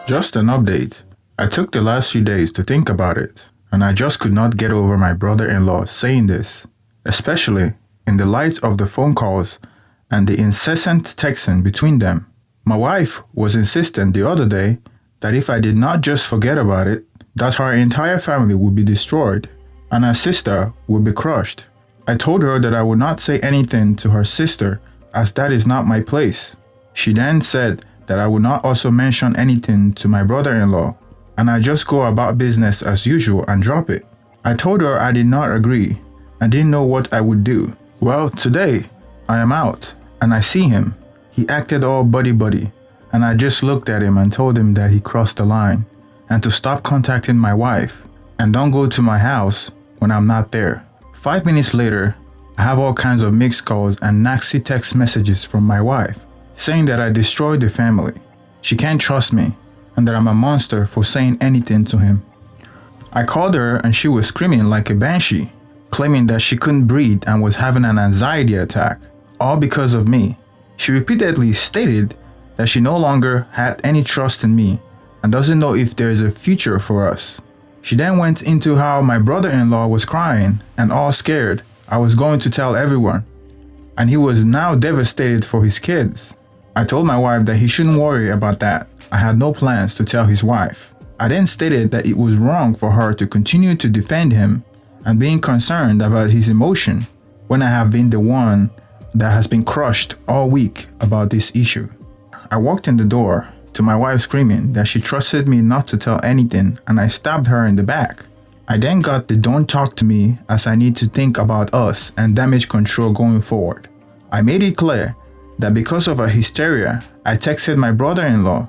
Just an update. I took the last few days to think about it, and I just could not get over my brother-in-law saying this, especially in the light of the phone calls and the incessant texting between them. My wife was insistent the other day that if I did not just forget about it, that her entire family would be destroyed and her sister would be crushed. I told her that I would not say anything to her sister as that is not my place. She then said that I would not also mention anything to my brother-in-law and I just go about business as usual and drop it. I told her I did not agree and didn't know what I would do. Well, today I am out and I see him. He acted all buddy-buddy and I just looked at him and told him that he crossed the line and to stop contacting my wife and don't go to my house when I'm not there. 5 minutes later, I have all kinds of mixed calls and nasty text messages from my wife saying that I destroyed the family. She can't trust me and that I'm a monster for saying anything to him. I called her and she was screaming like a banshee, claiming that she couldn't breathe and was having an anxiety attack, all because of me. She repeatedly stated that she no longer had any trust in me and doesn't know if there is a future for us. She then went into how my brother-in-law was crying and all scared I was going to tell everyone, and he was now devastated for his kids. I told my wife that he shouldn't worry about that. I had no plans to tell his wife. I then stated that it was wrong for her to continue to defend him and being concerned about his emotion when I have been the one that has been crushed all week about this issue. I walked in the door to my wife screaming that she trusted me not to tell anything and I stabbed her in the back. I then got the don't talk to me as I need to think about us and damage control going forward. I made it clear that because of her hysteria, I texted my brother-in-law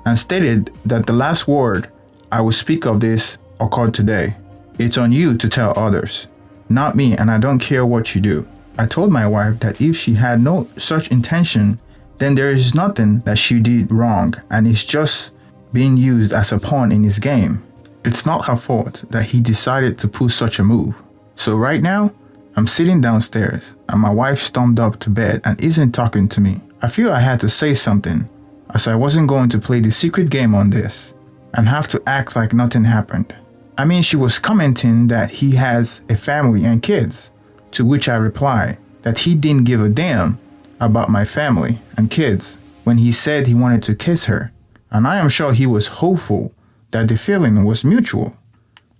and stated that the last word I will speak of this occurred today. It's on you to tell others, not me, and I don't care what you do. I told my wife that if she had no such intention, then there is nothing that she did wrong and it's just being used as a pawn in his game. It's not her fault that he decided to pull such a move. So right now, I'm sitting downstairs and my wife stormed up to bed and isn't talking to me. I feel I had to say something as I wasn't going to play the secret game on this and have to act like nothing happened. I mean, she was commenting that he has a family and kids, to which I replied that he didn't give a damn about my family and kids when he said he wanted to kiss her, and I am sure he was hopeful that the feeling was mutual.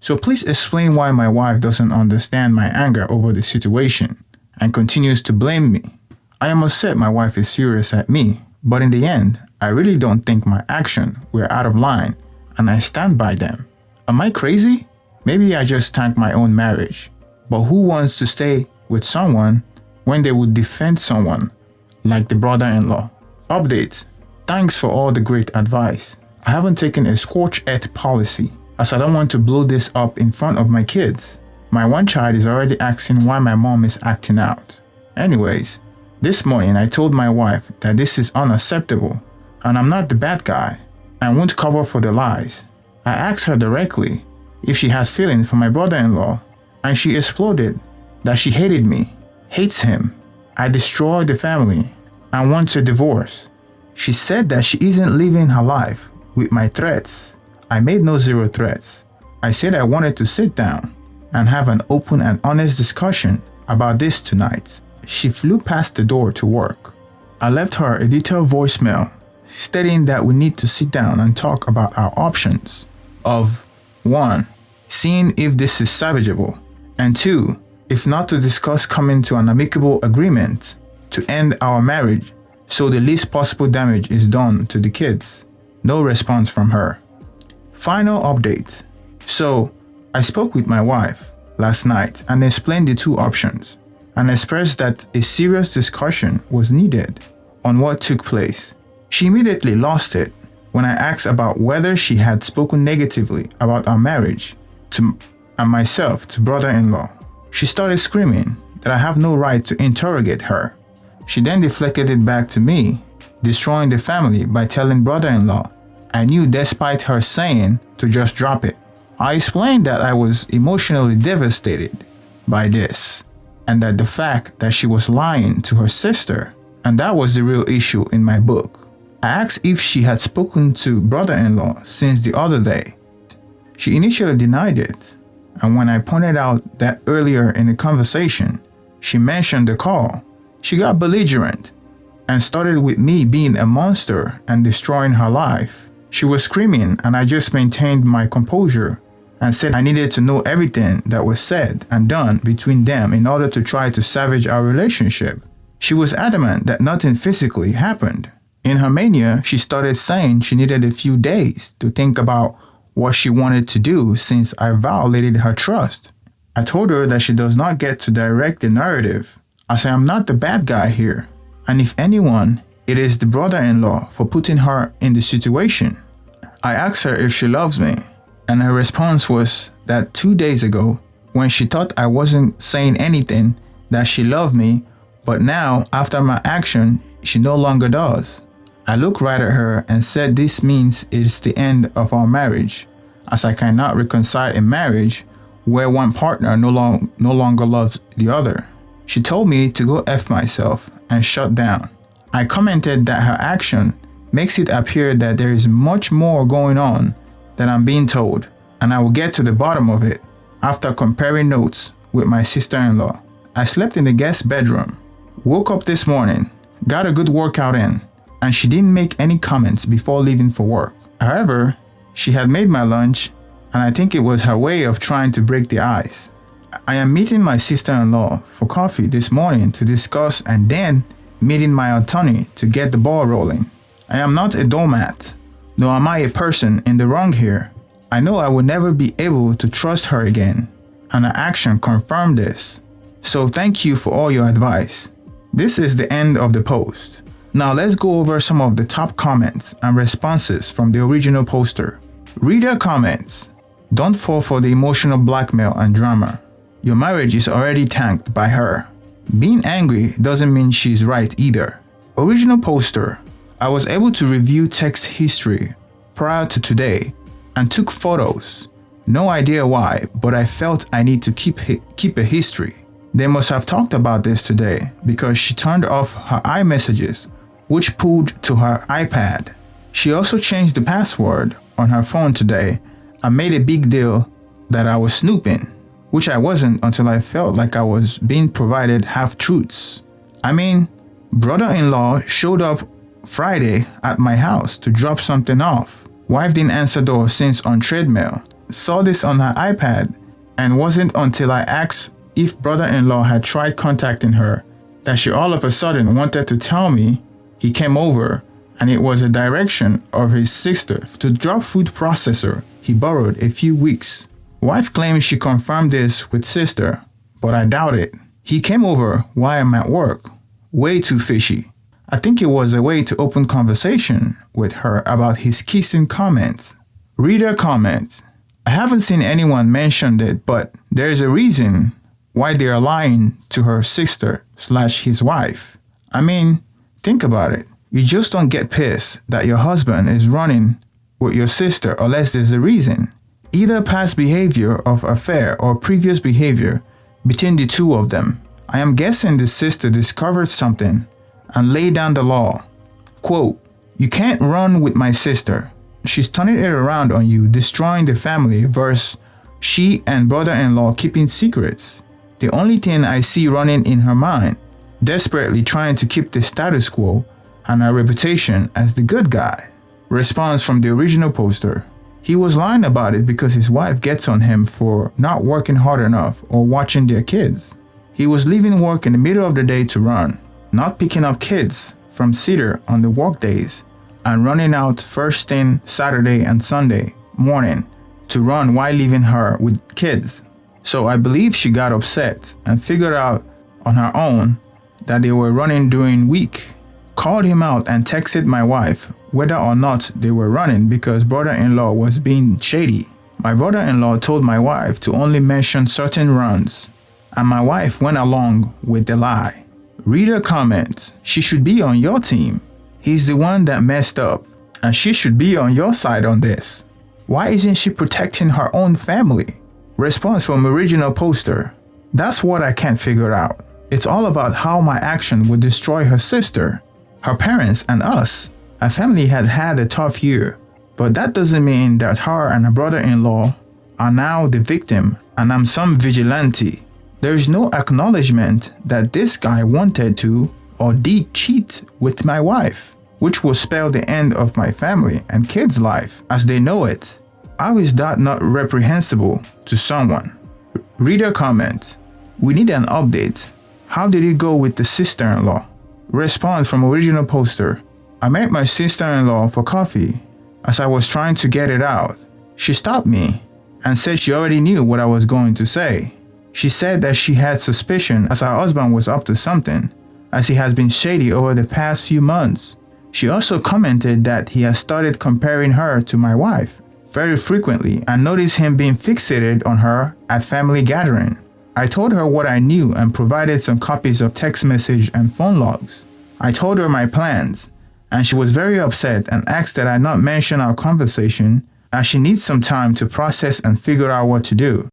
So please explain why my wife doesn't understand my anger over the situation and continues to blame me. I am upset my wife is furious at me, but in the end, I really don't think my actions were out of line and I stand by them. Am I crazy? Maybe I just tanked my own marriage, but who wants to stay with someone when they would defend someone like the brother-in-law? Update. Thanks for all the great advice. I haven't taken a scorched earth policy as I don't want to blow this up in front of my kids. My one child is already asking why my mom is acting out. Anyways, this morning I told my wife that this is unacceptable and I'm not the bad guy and won't cover for the lies. I asked her directly if she has feelings for my brother-in-law and she exploded that she hated me, hates him. I destroyed the family and wants a divorce. She said that she isn't living her life with my threats. I made no zero threats. I said I wanted to sit down and have an open and honest discussion about this tonight. She flew past the door to work. I left her a detailed voicemail stating that we need to sit down and talk about our options of 1. Seeing if this is salvageable, and 2. If not, to discuss coming to an amicable agreement to end our marriage so the least possible damage is done to the kids. No response from her. Final update. So, I spoke with my wife last night and explained the two options and expressed that a serious discussion was needed on what took place. She immediately lost it when I asked about whether she had spoken negatively about our marriage and myself to brother-in-law. She started screaming that I have no right to interrogate her. She then deflected it back to me, destroying the family by telling brother-in-law I knew despite her saying to just drop it. I explained that I was emotionally devastated by this and that the fact that she was lying to her sister, and that was the real issue in my book. I asked if she had spoken to brother-in-law since the other day. She initially denied it, and when I pointed out that earlier in the conversation, she mentioned the call, she got belligerent and started with me being a monster and destroying her life. She was screaming, and I just maintained my composure and said I needed to know everything that was said and done between them in order to try to salvage our relationship. She was adamant that nothing physically happened. In her mania, she started saying she needed a few days to think about what she wanted to do since I violated her trust. I told her that she does not get to direct the narrative, as I am not the bad guy here, and if anyone, it is the brother-in-law for putting her in the situation. I asked her if she loves me, and her response was that 2 days ago, when she thought I wasn't saying anything, that she loved me, but now, after my action, she no longer does. I looked right at her and said this means it's the end of our marriage, as I cannot reconcile a marriage where one partner no longer loves the other. She told me to go F myself and shut down. I commented that her action makes it appear that there is much more going on than I'm being told, and I will get to the bottom of it after comparing notes with my sister-in-law. I slept in the guest bedroom, woke up this morning, got a good workout in, and she didn't make any comments before leaving for work. However, she had made my lunch, and I think it was her way of trying to break the ice. I am meeting my sister-in-law for coffee this morning to discuss and then meeting my attorney to get the ball rolling. I am not a doormat, nor am I a person in the wrong here. I know I will never be able to trust her again, and her action confirmed this. So thank you for all your advice. This is the end of the post. Now let's go over some of the top comments and responses from the original poster. Reader comments: don't fall for the emotional blackmail and drama. Your marriage is already tanked by her. Being angry doesn't mean she's right either. Original poster: I was able to review text history prior to today and took photos. No idea why, but I felt I need to keep a history. They must have talked about this today because she turned off her iMessages, which pulled to her iPad. She also changed the password on her phone today and made a big deal that I was snooping, which I wasn't until I felt like I was being provided half-truths. I mean, brother-in-law showed up Friday at my house to drop something off. Wife didn't answer door since on treadmill. Saw this on her iPad, and wasn't until I asked if brother-in-law had tried contacting her that she all of a sudden wanted to tell me he came over and it was a direction of his sister to drop food processor he borrowed a few weeks. Wife claims she confirmed this with sister, but I doubt it. He came over while I'm at work. Way too fishy. I think it was a way to open conversation with her about his kissing comments. Reader comments: I haven't seen anyone mention it, but there's a reason why they are lying to her sister/his wife. I mean, think about it. You just don't get pissed that your husband is running with your sister unless there's a reason. Either past behavior of affair or previous behavior between the two of them. I am guessing the sister discovered something and laid down the law. Quote, you can't run with my sister. She's turning it around on you, destroying the family versus she and brother-in-law keeping secrets. The only thing I see running in her mind, desperately trying to keep the status quo and her reputation as the good guy. Response from the original poster: he was lying about it because his wife gets on him for not working hard enough or watching their kids. He was leaving work in the middle of the day to run, not picking up kids from Cedar on the work days, and running out first thing Saturday and Sunday morning to run while leaving her with kids. So I believe she got upset and figured out on her own that they were running during week. Called him out and texted my wife whether or not they were running because brother-in-law was being shady. My brother-in-law told my wife to only mention certain runs, and my wife went along with the lie. Reader comments: she should be on your team. He's the one that messed up, and she should be on your side on this. Why isn't she protecting her own family? Response from original poster: that's what I can't figure out. It's all about how my action would destroy her sister, her parents, and us. Our family had had a tough year, but that doesn't mean that her and her brother-in-law are now the victim and I'm some vigilante. There is no acknowledgement that this guy wanted to or did cheat with my wife, which will spell the end of my family and kids' life as they know it. How is that not reprehensible to someone? Reader comment. We need an update. How did it go with the sister-in-law? Response from original poster. I met my sister-in-law for coffee. As I was trying to get it out, she stopped me and said she already knew what I was going to say. She said that she had suspicion as her husband was up to something, as he has been shady over the past few months. She also commented that he has started comparing her to my wife very frequently and noticed him being fixated on her at family gathering. I told her what I knew and provided some copies of text message and phone logs. I told her my plans, and she was very upset and asked that I not mention our conversation as she needs some time to process and figure out what to do.